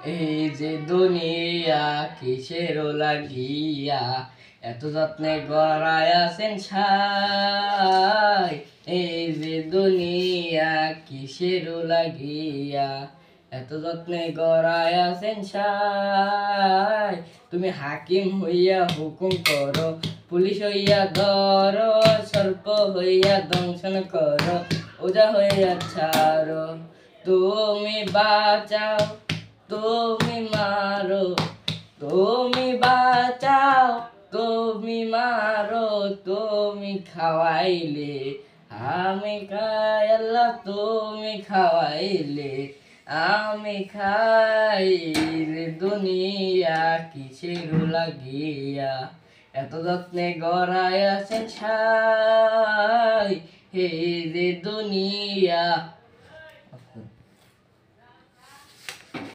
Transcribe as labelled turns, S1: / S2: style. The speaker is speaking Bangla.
S1: এই যে দুনিয়া কিসের লাগিয়া এত যত্নে গড়ায় আছেন ছাই। এই যে দুনিয়া কিসের লাগিয়া এত যত্নে গড়ায় আছেন ছাই। তুমি হাকিম হইয়া হুকুম করো, পুলিশ হইয়া ধরো, সর্প হইয়া দংশন করো, ওজা হইয়া ছাড়ো। তুমি বাঁচাও, তুমি মারো, তুমি বাঁচাও, তুমি মারো, তুমি খাওয়াইলে আমি খাই। আল্লাহ তুমি খাওয়াইলে আমি খাই। রে দুনিয়া কিসের লাগিয়া এত যত্নে গড়ায় আছেন ছাই। হে রে দুনিয়া।